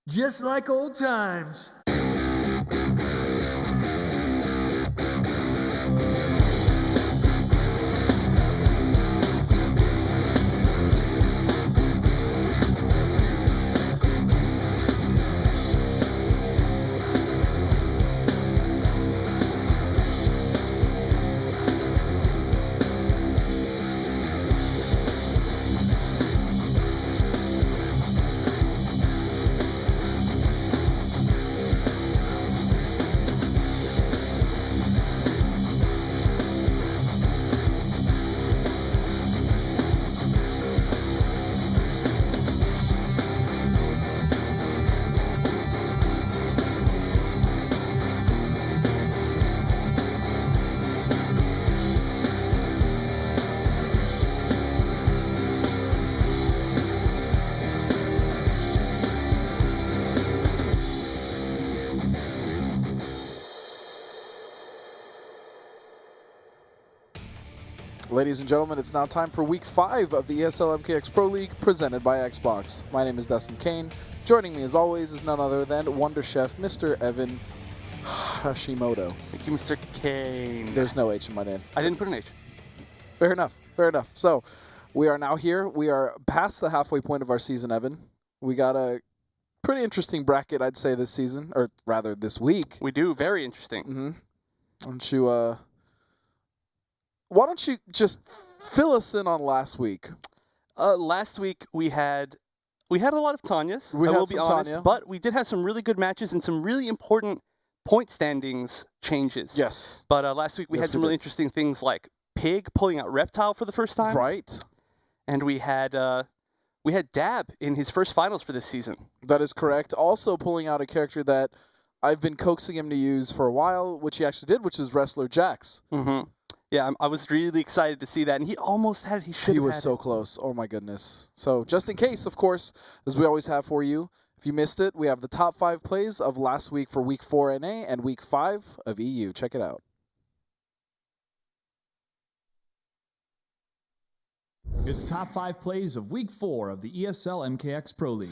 Just like old times. Ladies and gentlemen, it's now time for Week 5 of the ESL MKX Pro League presented by Xbox. My name is Dustin Kane. Joining me as always is none other than Wonder Chef, Mr. Evan Hashimoto. Thank you, Mr. Kane. There's no H in my name. I didn't put an H. Fair enough, fair enough. So, we are now here. We are past the halfway point of our season, Evan. We got a pretty interesting bracket, I'd say, this season, or rather this week. We do. Very interesting. Mm-hmm. Why don't you just fill us in on last week? Last week we had a lot of Tanyas. I will be honest, Tanya. but we did have some really good matches and some really important point standings changes. Yes. But last week we had some really interesting things like Pig pulling out Reptile for the first time. Right. And we had Dab in his first finals for this season. That is correct. Also pulling out a character that I've been coaxing him to use for a while, which he actually did, which is Wrestler Jax. Mm-hmm. Yeah, I was really excited to see that, and he almost had it. He was so close. Oh, my goodness. So just in case, of course, as we always have for you, if you missed it, we have the top 5 plays of last week for Week 4 NA and Week 5 of EU. Check it out. Here are the top 5 plays of Week 4 of the ESL MKX Pro League.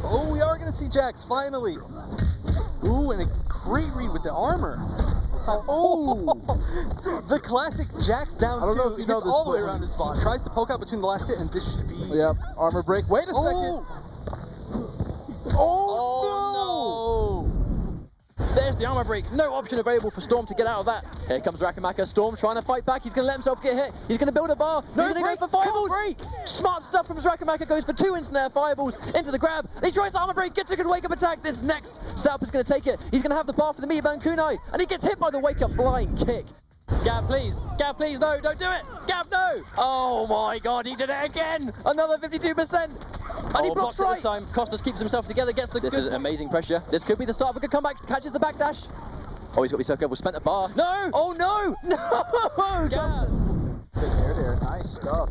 Oh, we are going to see Jax, finally. Ooh, and a great read with the armor. Oh, the classic Jax down I don't know if you know gets this, all the way but- around his body. Tries to poke out between the last hit, and this should be... Yep, armor break. Wait a second. Oh, There's the armor break. No option available for Storm to get out of that. Here comes Rakamaka. Storm trying to fight back. He's going to let himself get hit. He's going to build a bar. No He's going to go for fireballs. Smart stuff from Rakamaka. Goes for 2 in-snare fireballs into the grab. He tries to armor break. Gets a good wake-up attack. This next Saup is going to take it. He's going to have the bar for the Meatman Kunai. And he gets hit by the wake-up flying kick. Gav, please. Gav, please. No, don't do it. Gav, no. Oh, my God. He did it again. Another 52%. And he blocks right. This time. Costas keeps himself together. Gets the This is amazing pressure. This could be the start of a good comeback. Catches the backdash. Oh, he's got to be so careful. Spent a bar. No! Oh, no! No! Good air there. Nice stuff.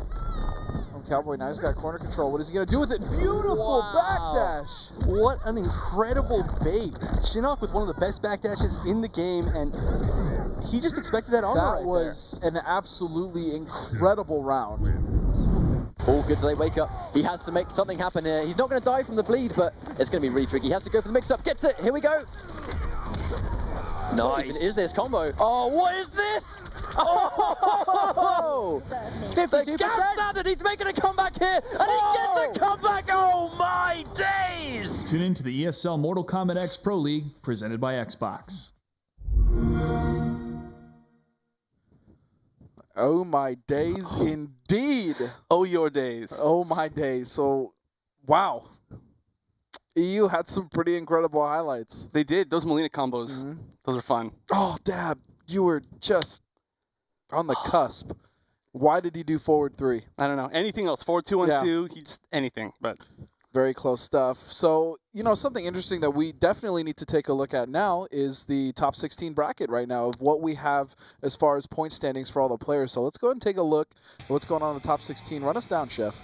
From Cowboy, now he's got corner control. What is he going to do with it? Beautiful backdash. what an incredible bait. Shinnok with one of the best backdashes in the game, and he just expected that armor That was an absolutely incredible round. Oh, good delay wake up. He has to make something happen here. He's not going to die from the bleed, but it's going to be really tricky. He has to go for the mix-up. Gets it. Here we go. Nice. What even is this combo? Oh, what is this? Oh! 52%. Standard. He's making a comeback here, and he gets a comeback. Oh my days! Tune in to the ESL Mortal Kombat X Pro League presented by Xbox. Oh my days indeed. Oh, your days. Oh my days. So, wow. EU had some pretty incredible highlights. They did. Those Molina combos, those are fun. Oh, Dab, you were just on the cusp. Why did he do forward 3? I don't know. Anything else? 4-2-1-2, he just anything, but... Very close stuff. So, you know, something interesting that we definitely need to take a look at now is the top 16 bracket right now of what we have as far as point standings for all the players. So let's go ahead and take a look at what's going on in the top 16. Run us down, Chef.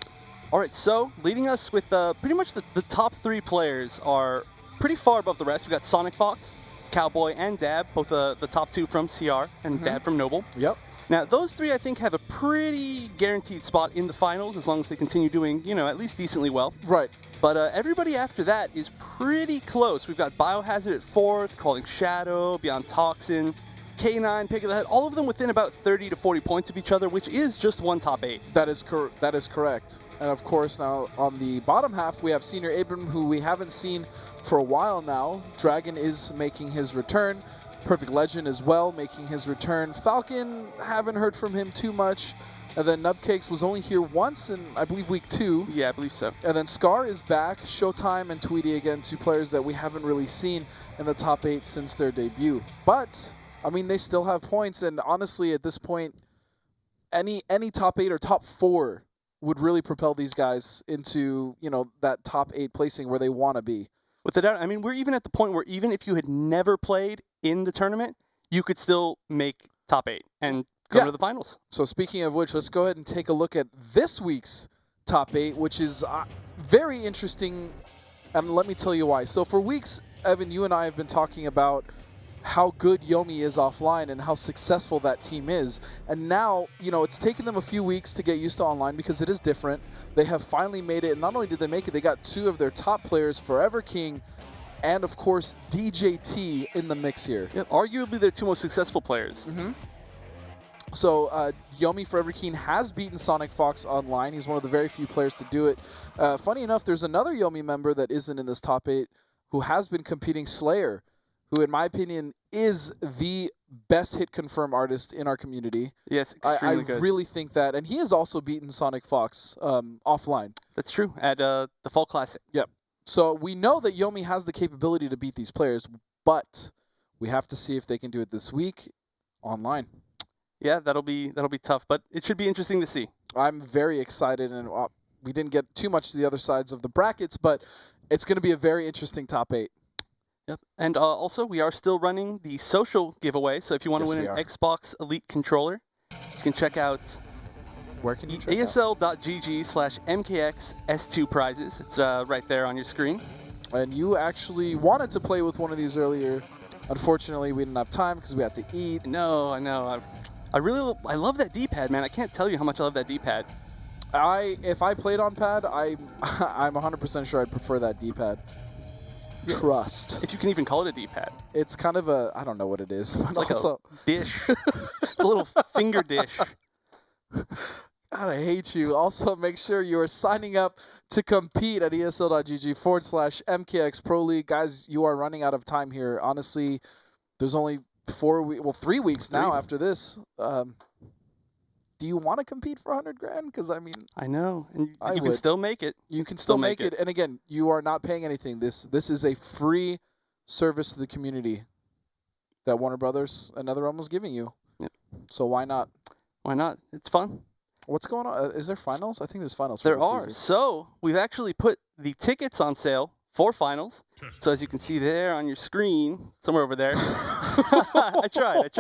All right, so leading us with pretty much the top 3 players are pretty far above the rest. We've got SonicFox, Cowboy, and Dab, both the top 2 from CR, and Dab from Noble. Yep. Now, those three, I think, have a pretty guaranteed spot in the finals as long as they continue doing, you know, at least decently well. Right. But everybody after that is pretty close. We've got Biohazard at 4th, Crawling Shadow, Beyond Toxin, K9, Pick of the Head, all of them within about 30 to 40 points of each other, which is just one top 8. That is correct. And of course, now on the bottom half, we have Senior Abram, who we haven't seen for a while now. Dragon is making his return. Perfect Legend as well, making his return. Falcon, haven't heard from him too much. And then Nubcakes was only here once in, I believe, week 2. Yeah, I believe so. And then Scar is back. Showtime and Tweety, again, 2 players that we haven't really seen in the top 8 since their debut. But, I mean, they still have points. And honestly, at this point, any top 8 or top 4 would really propel these guys into, you know, that top 8 placing where they want to be. Without doubt, I mean, we're even at the point where even if you had never played in the tournament, you could still make top 8 and go to the finals. So speaking of which, let's go ahead and take a look at this week's top 8, which is very interesting, and let me tell you why. So for weeks, Evan, you and I have been talking about how good Yomi is offline and how successful that team is. And now, you know, it's taken them a few weeks to get used to online because it is different. They have finally made it, and not only did they make it, they got 2 of their top players, ForeverKing and, of course, DJT in the mix here. Yep, arguably their 2 most successful players. So Yomi ForeverKing has beaten SonicFox online. He's one of the very few players to do it. Funny enough, there's another Yomi member that isn't in this top 8 who has been competing, Slayer, who in my opinion is the best hit confirm artist in our community. Yes, extremely good. I really think that. And he has also beaten SonicFox offline. That's true, at the Fall Classic. Yep. So we know that Yomi has the capability to beat these players, but we have to see if they can do it this week online. Yeah, that'll be tough, but it should be interesting to see. I'm very excited, and we didn't get too much to the other sides of the brackets, but it's going to be a very interesting top 8. Yep. And also, we are still running the social giveaway, so if you want to win an Xbox Elite controller, you can check out Where can you check ASL.gg/MKX-S2 prizes. It's right there on your screen. And you actually wanted to play with one of these earlier. Unfortunately, we didn't have time because we had to eat. No, I know. I love that D-pad, man. I can't tell you how much I love that D-pad. If I played on pad, I'm 100% sure I'd prefer that D-pad. Yeah. Trust. If you can even call it a D-pad. It's kind of a, I don't know what it is. But it's like also, a dish. It's a little finger dish. God, I hate you. Also, make sure you are signing up to compete at esl.gg/MKX Pro League. Guys, you are running out of time here. Honestly, there's only 3 weeks now after this. Do you want to compete for 100 grand? Because, I mean... I know. And you can still make it. You can still make it. And again, you are not paying anything. This is a free service to the community that Warner Brothers and NetherRealm was giving you. Yep. So why not? Why not? It's fun. What's going on? Is there finals? I think there's finals. There are. So we've actually put the tickets on sale for finals. So as you can see there on your screen, somewhere over there. I tried.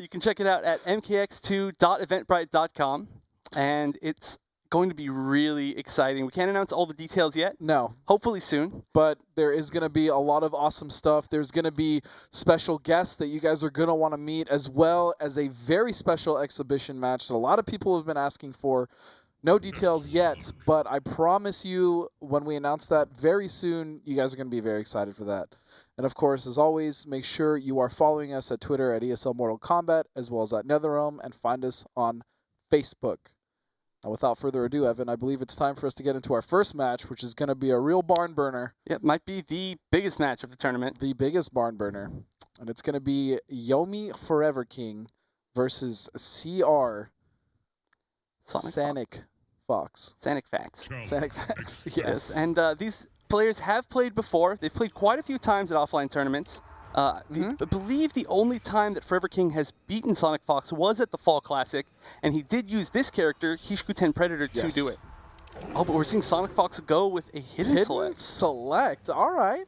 You can check it out at mkx2.eventbrite.com, and it's going to be really exciting. We can't announce all the details yet. No. Hopefully soon. But there is going to be a lot of awesome stuff. There's going to be special guests that you guys are going to want to meet, as well as a very special exhibition match that a lot of people have been asking for. No details yet, but I promise you when we announce that very soon, you guys are going to be very excited for that. And of course, as always, make sure you are following us at Twitter at ESL Mortal Kombat, as well as at NetherRealm, and find us on Facebook. Now, without further ado, Evan, I believe it's time for us to get into our first match, which is going to be a real barn burner. Yeah, it might be the biggest match of the tournament. The biggest barn burner. And it's going to be Yomi ForeverKing versus CR SonicFox. SonicFox, yes. And these players have played before. They've played quite a few times at offline tournaments. I believe the only time that ForeverKing has beaten SonicFox was at the Fall Classic, and he did use this character, Hishkuten Predator, to do it. Oh, but we're seeing SonicFox go with a hidden select. All right.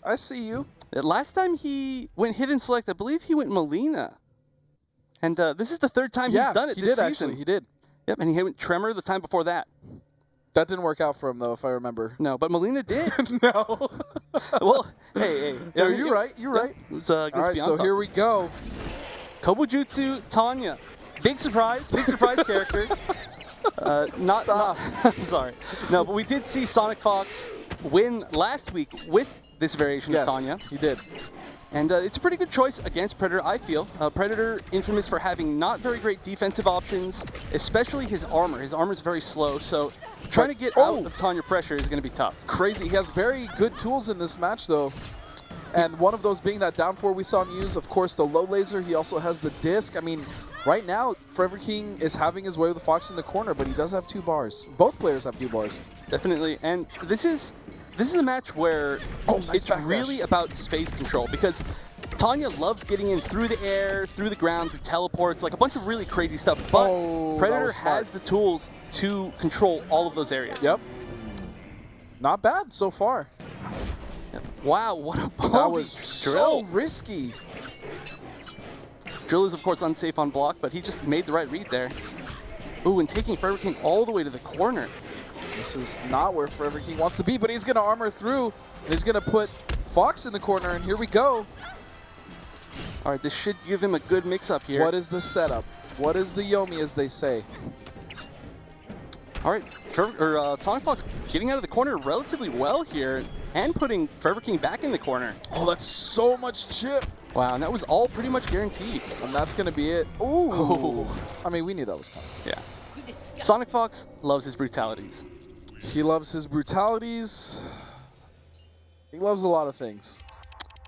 I see you. Last time he went hidden select, I believe he went Melina. And this is the 3rd time he's done it this season. Actually. He did. Yep, and he went Tremor the time before that. That didn't work out for him, though, if I remember. No, but Melina did. No. Well, hey. No, you're right. It was, All right, so here we go. Kobujutsu Tanya. Big surprise character. I'm sorry. No, but we did see SonicFox win last week with this variation of Tanya. He did. And it's a pretty good choice against Predator, I feel. Predator, infamous for having not very great defensive options, especially his armor. His armor is very slow, so trying to get out of Tanya pressure is going to be tough. Crazy. He has very good tools in this match, though. And one of those being that down four we saw him use, of course, the low laser. He also has the disc. I mean, right now, ForeverKing is having his way with the Fox in the corner, but he does have 2 bars. Both players have 2 bars. Definitely. And this is a match where it's really about space control, because Tanya loves getting in through the air, through the ground, through teleports, like a bunch of really crazy stuff. But Predator has the tools to control all of those areas. Yep. Not bad so far. Wow, what a ballsy That was drill. so risky. Drill is, of course, unsafe on block, but he just made the right read there. Ooh, and taking ForeverKing all the way to the corner. This is not where ForeverKing wants to be, but he's going to armor through, and he's going to put Fox in the corner, and here we go. All right, this should give him a good mix-up here. What is the setup? What is the Yomi, as they say? All right, SonicFox getting out of the corner relatively well here, and putting ForeverKing back in the corner. Oh, that's so much chip. Wow, and that was all pretty much guaranteed. And that's going to be it. Ooh. Oh. I mean, we knew that was coming. Yeah. SonicFox loves his brutalities. He loves his brutalities. He loves a lot of things.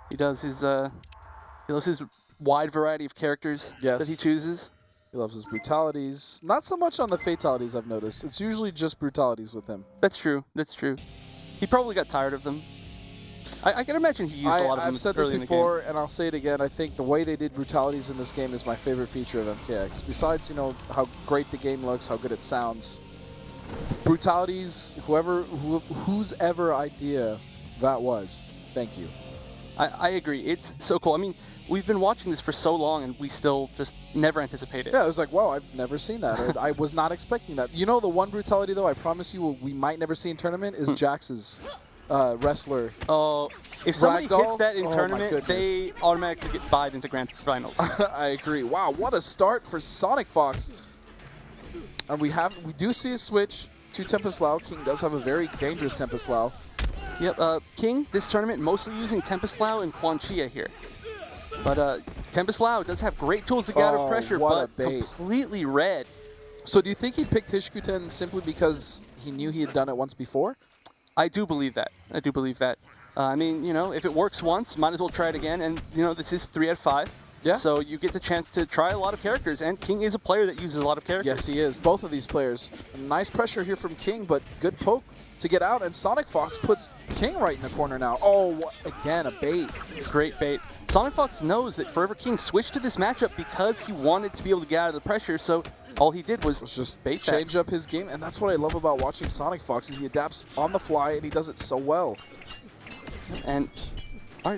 He does his he loves his wide variety of characters that he chooses. He loves his brutalities. Not so much on the fatalities, I've noticed. It's usually just brutalities with him. That's true. That's true. He probably got tired of them. I can imagine he used a lot of them. I've said this before, and I'll say it again. I think the way they did brutalities in this game is my favorite feature of MKX. Besides, you know, how great the game looks, how good it sounds. Brutalities, whose ever idea that was, thank you. I agree. It's so cool. I mean, we've been watching this for so long, and we still just never anticipate it. Yeah, it was like, wow, I've never seen that. Or I was not expecting that. You know, the one brutality, though, I promise you we might never see in tournament is Jax's wrestler. Oh, if somebody hits that in oh, tournament, they automatically get buyed into grand finals. I agree. Wow, what a start for SonicFox. And we do see a switch to Tempest Lao. King does have a very dangerous Tempest Lao. Yep, King, this tournament, mostly using Tempest Lao and Quan Chia here. But Tempest Lao does have great tools to get out of pressure, but completely red. So do you think he picked Hishkuten simply because he knew he had done it once before? I do believe that. I do believe that. I mean, you know, if it works once, might as well try it again. And, you know, this is 3 out of 5. Yeah. So you get the chance to try a lot of characters. And King is a player that uses a lot of characters. Yes, he is. Both of these players. Nice pressure here from King, but good poke to get out. And SonicFox puts King right in the corner now. Oh, again, a bait. Great bait. SonicFox knows that ForeverKing switched to this matchup because he wanted to be able to get out of the pressure. So all he did was just bait change up his game. And that's what I love about watching SonicFox is he adapts on the fly, and he does it so well. And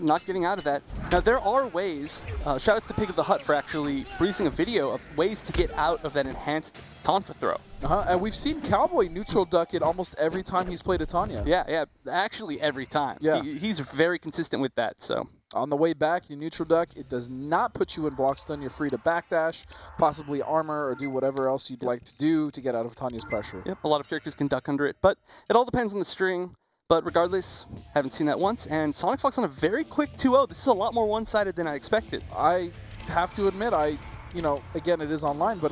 not getting out of that. Now there are ways, shout out to the Pig of the Hut for actually releasing a video of ways to get out of that enhanced Tonfa throw. And we've seen Cowboy neutral duck it almost every time he's played a Tanya. Yeah, actually every time. Yeah. He's very consistent with that, so. On the way back, you neutral duck, it does not put you in block stun. You're free to backdash, possibly armor, or do whatever else you'd like to do to get out of Tanya's pressure. Yep, a lot of characters can duck under it, but it all depends on the string. But regardless, haven't seen that once, and SonicFox on a very quick 2-0. This is a lot more one-sided than I expected. I have to admit, you know, again, it is online, but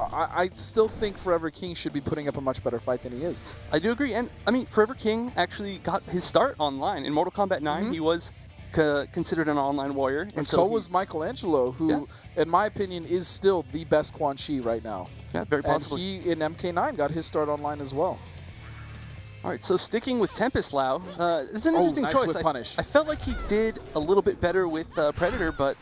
I still think ForeverKing should be putting up a much better fight than he is. I do agree, and I mean, ForeverKing actually got his start online. In Mortal Kombat 9, he was considered an online warrior. And so was Michelangelo, who, in my opinion, is still the best Quan Chi right now. Yeah, very possibly. And he, in MK9, got his start online as well. All right, so sticking with Tempest Lao, it's an interesting choice. With punish. I felt like he did a little bit better with Predator, but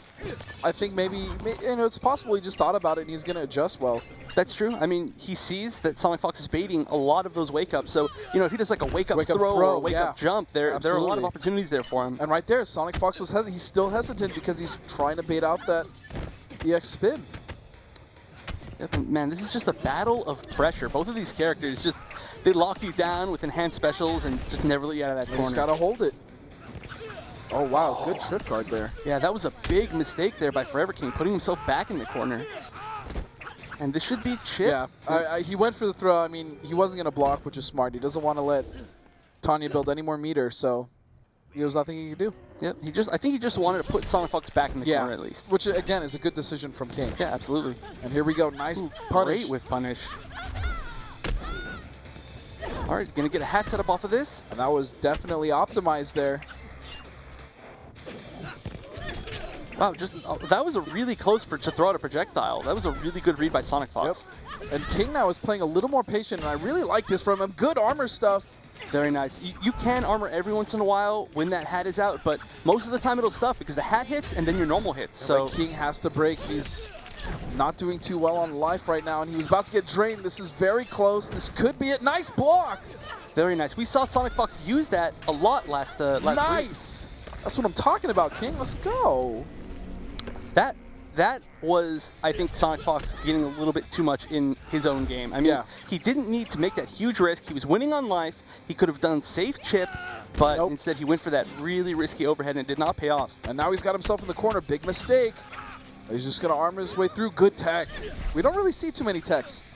I think maybe, you know, it's possible he just thought about it and he's going to adjust well. That's true. I mean, he sees that SonicFox is baiting a lot of those wake-ups, so, you know, if he does like a wake-up throw or a wake-up jump, there are a lot of opportunities there for him. And right there, SonicFox was hesitant. He's still hesitant because he's trying to bait out that EX spin. Yep, and man, this is just a battle of pressure. Both of these characters just, they lock you down with enhanced specials and just never let you out of that corner. You just gotta hold it. Oh, wow. Good trip guard there. Yeah, that was a big mistake there by ForeverKing, putting himself back in the corner. And this should be chip. Yeah, he went for the throw. I mean, he wasn't going to block, which is smart. He doesn't want to let Tanya build any more meter, so there was nothing he could do. Yep, I think he just wanted to put SonicFox back in the corner at least. Which, again, is a good decision from King. Yeah, absolutely. And here we go. Nice punish. Great with punish. All right, going to get a hat setup off of this. And that was definitely optimized there. Wow, that was a really close to throw out a projectile. That was a really good read by SonicFox. Yep. And King now is playing a little more patient, and I really like this from him. Good armor stuff. Very nice. You can armor every once in a while when that hat is out, but most of the time it'll stuff because the hat hits and then your normal hits. So King has to break. He's not doing too well on life right now, and he was about to get drained. This is very close. This could be it. Nice block. Very nice. We saw SonicFox use that a lot last week. Nice. That's what I'm talking about, King. Let's go. That was, I think, SonicFox getting a little bit too much in his own game. I mean, he didn't need to make that huge risk. He was winning on life. He could have done safe chip, but instead he went for that really risky overhead and it did not pay off. And now he's got himself in the corner. Big mistake. He's just going to armor his way through. Good tech. We don't really see too many techs.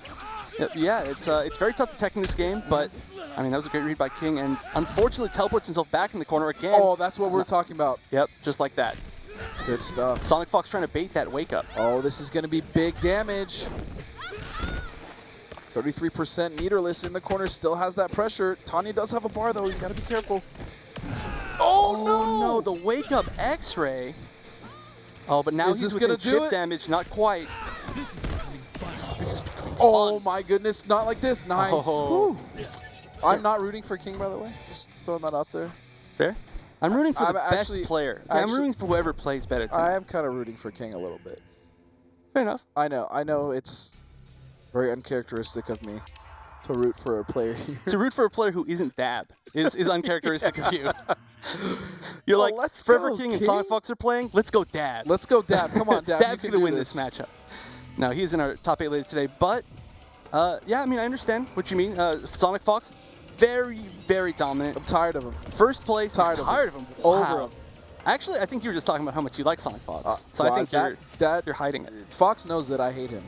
Yeah, it's very tough to tech in this game, but I mean, that was a great read by King, and unfortunately teleports himself back in the corner again. Oh, that's what we're talking about. Yep, just like that. Good stuff. SonicFox trying to bait that wake up. Oh, this is going to be big damage. 33% meterless in the corner, still has that pressure. Tanya does have a bar, though. He's got to be careful. Oh, no, the wake up X-ray. Oh, but now he's within chip damage, not quite. This is becoming fun. My goodness, not like this. Nice. Oh. I'm not rooting for King, by the way. Just throwing that out there. Fair. I'm rooting for the best player. I'm rooting for whoever plays better tonight. I am kind of rooting for King a little bit. Fair enough. I know it's very uncharacteristic of me to root for a player here. To root for a player who isn't Dab is uncharacteristic of you. You're like, let's ForeverKing and SonicFox are playing, let's go Dab. Let's go Dab. Come on, Dab. Dab's going to win this matchup. Now, he's in our top 8 later today, but yeah, I mean, I understand what you mean. SonicFox, very, very dominant. I'm tired of him. First place, tired of him. Wow. Over him. Actually, I think you were just talking about how much you like SonicFox. So I think you're hiding it. Fox knows that I hate him.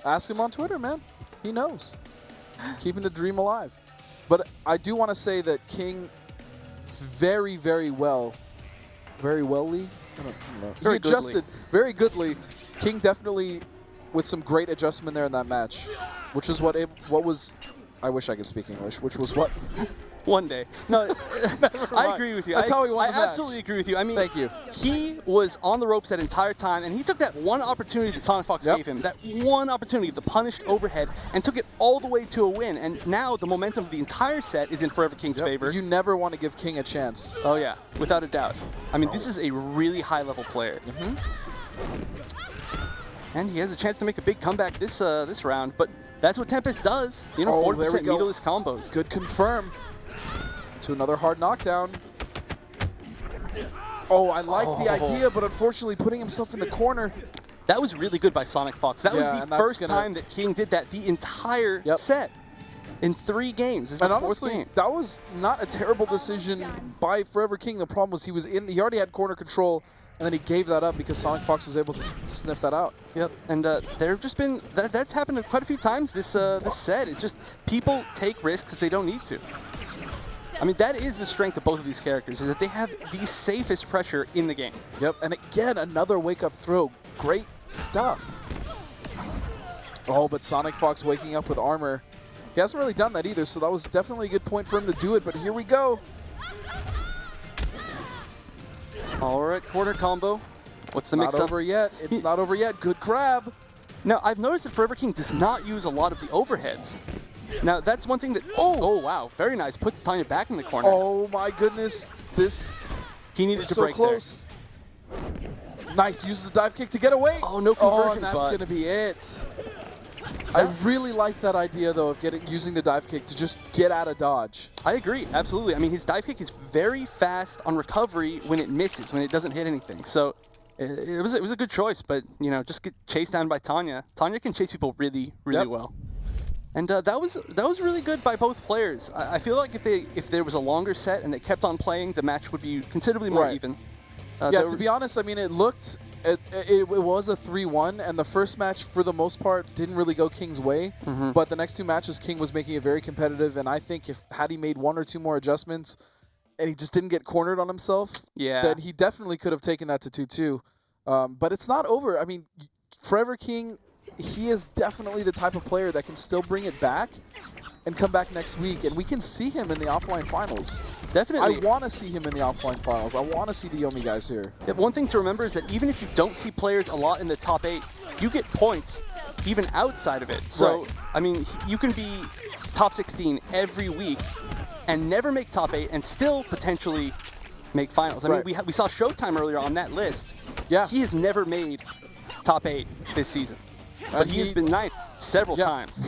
Ask him on Twitter, man. He knows. Keeping the dream alive. But I do want to say that King very, very welly. I don't know. He adjusted very goodly. King definitely with some great adjustment there in that match, which is what was. I wish I could speak English. Which was what. One day. No, I agree with you. That's how we won the match. I absolutely agree with you. I mean, thank you. He was on the ropes that entire time, and he took that one opportunity that SonicFox gave him, that one opportunity, the punished overhead, and took it all the way to a win. And now the momentum of the entire set is in ForeverKing's favor. You never want to give King a chance. Oh yeah, without a doubt. I mean, this is a really high-level player. And he has a chance to make a big comeback this round, but that's what Tempest does. You know, 40% meterless combos. Good confirm. To another hard knockdown. Oh, I like the idea, but unfortunately putting himself in the corner. That was really good by SonicFox. That was the first time that King did that the entire set in 3 games. And honestly, that was not a terrible decision by ForeverKing. The problem was he already had corner control, and then he gave that up because SonicFox was able to sniff that out. Yep, and there have just been, that's happened quite a few times this set. It's just people take risks that they don't need to. I mean, that is the strength of both of these characters, is that they have the safest pressure in the game. Yep, and again, another wake-up throw. Great stuff. Oh, but SonicFox waking up with armor. He hasn't really done that either, so that was definitely a good point for him to do it, but here we go. All right, corner combo. What's the mix-up? Not over yet. It's not over yet. Good grab. Now, I've noticed that ForeverKing does not use a lot of the overheads. Now, that's one thing that... Oh, wow. Very nice. Puts Tanya back in the corner. Oh, my goodness. He needed to break close. There. Nice. Uses a dive kick to get away. Oh, no conversion. And that's going to be it. I really like that idea, though, of using the dive kick to just get out of dodge. I agree. Absolutely. I mean, his dive kick is very fast on recovery when it misses, when it doesn't hit anything. So it was a good choice, but, you know, just get chased down by Tanya. Tanya can chase people really, really well. And that was really good by both players. I feel like if there was a longer set and they kept on playing, the match would be considerably more even. Yeah, to be honest, I mean, it looked, it was a 3-1, and the first match, for the most part, didn't really go King's way. But the next two matches, King was making it very competitive, and I think had he made 1 or 2 more adjustments, and he just didn't get cornered on himself, then he definitely could have taken that to 2-2. But it's not over. I mean, ForeverKing, he is definitely the type of player that can still bring it back and come back next week, and we can see him in the offline finals. Definitely. I want to see him in the offline finals. I want to see the Yomi guys here. Yeah, one thing to remember is that even if you don't see players a lot in the top 8, you get points even outside of it. So, I mean, you can be top 16 every week and never make top 8 and still potentially make finals. I mean, we saw Showtime earlier on that list. Yeah. He has never made top 8 this season. But he has been ninth several times.